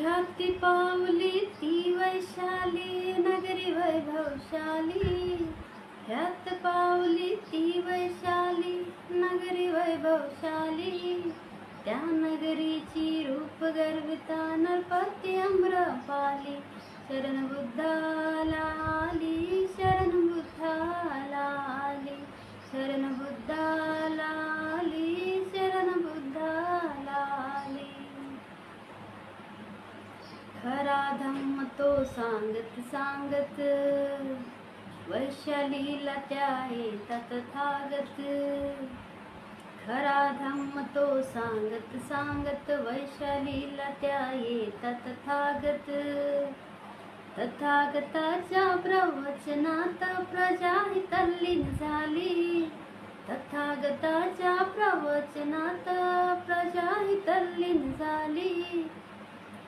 ख्याती पावली ती वैशाली नगरी वैभवशाली, ख्यात पावली ती वैशाली नगरी वैभवशाली, त्या नगरीची रूप गर्विता नरपती अम्रपाली, शरण बुद्धाला आली, शरण बुद्धाला आली, शरण बुद्धाला आली, शरण बुद्धाला आली. खरा धम्म तो सांगत सांगत वैशालीला त्या येतात थागत, खरा धम्म तो सांगत सांगत वैशालीला त्या येतात थागत. तथागताच्या प्रवचनात प्रजा ही तल्लीन झाली, तथागताच्या प्रवचनात प्रजा ही तल्लीन झाली,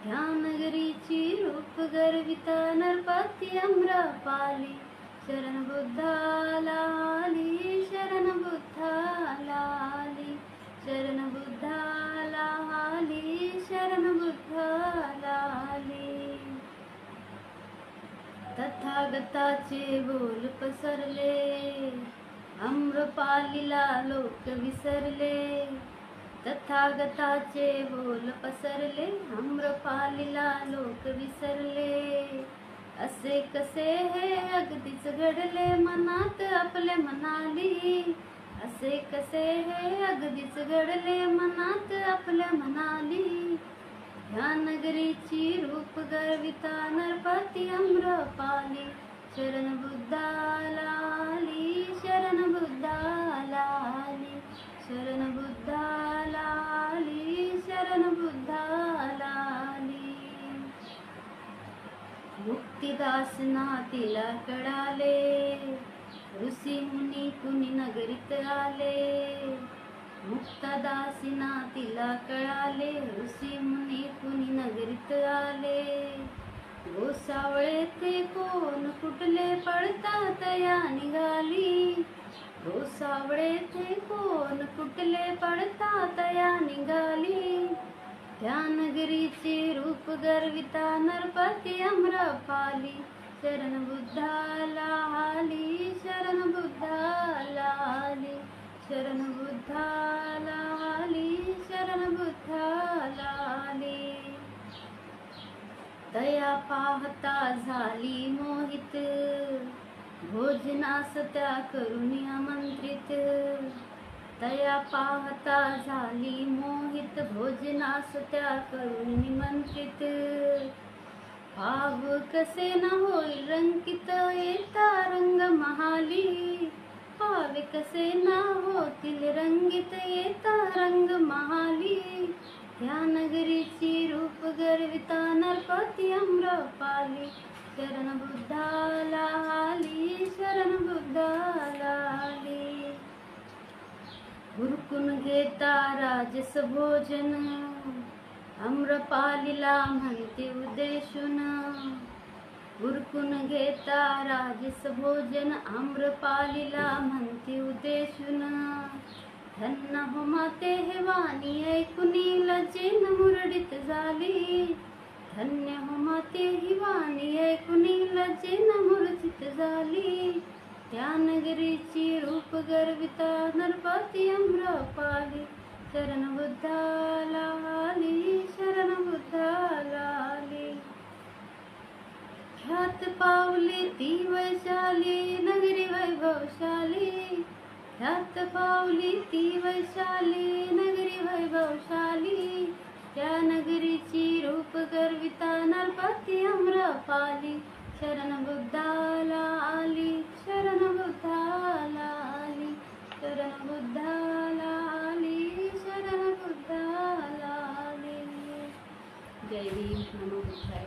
ह्या नगरीची रूप गर्विता नरपती अम्रपाली, शरण बुद्धाला आली, शरण बुद्धाला आली, शरण बुद्धाला आली, शरण बुद्धाला आली. तथागताचे बोल पसरले, अम्रपालीला लोक विसरले, तथागताचे बोल पसरले, अम्रपालीला लोक विसरले. असे कसे हे अगदीच घडले मनात आपले म्हणाली, असे कसे हे अगदीच घडले मनात आपल्या म्हणाली, ह्या नगरीची रूप गर्विता नरपती अम्रपाली, शरण बुद्धाला आली, शरण बुद्धाला आली, शरण बुद्धाला आली, शरण बुद्धाला आली. मुक्तिदासना तिला कळाले, ऋषी मुनी कुणी नगरीत आले, मुक्तदासीना तिला कळाले, ऋषी मुनी कुणी नगरीत आले. गोसावळे ते कोण कुठले पळतात या निघाली, गोसावळे ते कोण कुठले पळतात या निघाली, त्या नगरीची रूप गर्विता नरपती अम्रपाली, शरण बुद्धाला आली, शरण बुद्धाला आली, शरण बुद्धाला आली, शरण बुद्धाला आली. दया पाहता झाली मोहित, भोजनास त्या करुणी आमंत्रित, दया पाहता झाली मोहित, भोजनास त्या करुणी निमंत्रित. भाव कसे न होईल रंकित येता रंग महाली, भावे कसे न होतील रंगित येता रंग महाली, त्या नगरीची रूप गर्विता नरपती अम्रपाली, शरण बुद्धाला आली, शरण बुद्धाला आली. हुरकून घेता राजस भोजन अम्रपालीला म्हणते उद्देशून, हुरकून घेता राजस भोजन अम्रपालीला म्हणते उद्देशून. धन्य हो माते हे वाणी ऐकुनी लज्जेन मुरडीत झाली, धन्य हो माते ही वाणी ऐकुनी लज्जेन मूर्छित झाली, त्या नगरीची रूप गर्विता नरपती अम्रपाली, शरण बुद्धाला आली, शरण बुद्धाला आली. ख्यात पावली ती वैशाली नगरी वैभवशाली, ख्यात पावली ती वैशाली नगरी वैभवशाली, त्या नगरीची रूप गर्विता नरपती अम्रपाली, शरण बुद्धाला आली, शरण बुद्धाला आली, शरण बुद्धाला आली, शरण बुद्धाला आली. जय भीम. नमो बुद्धाय.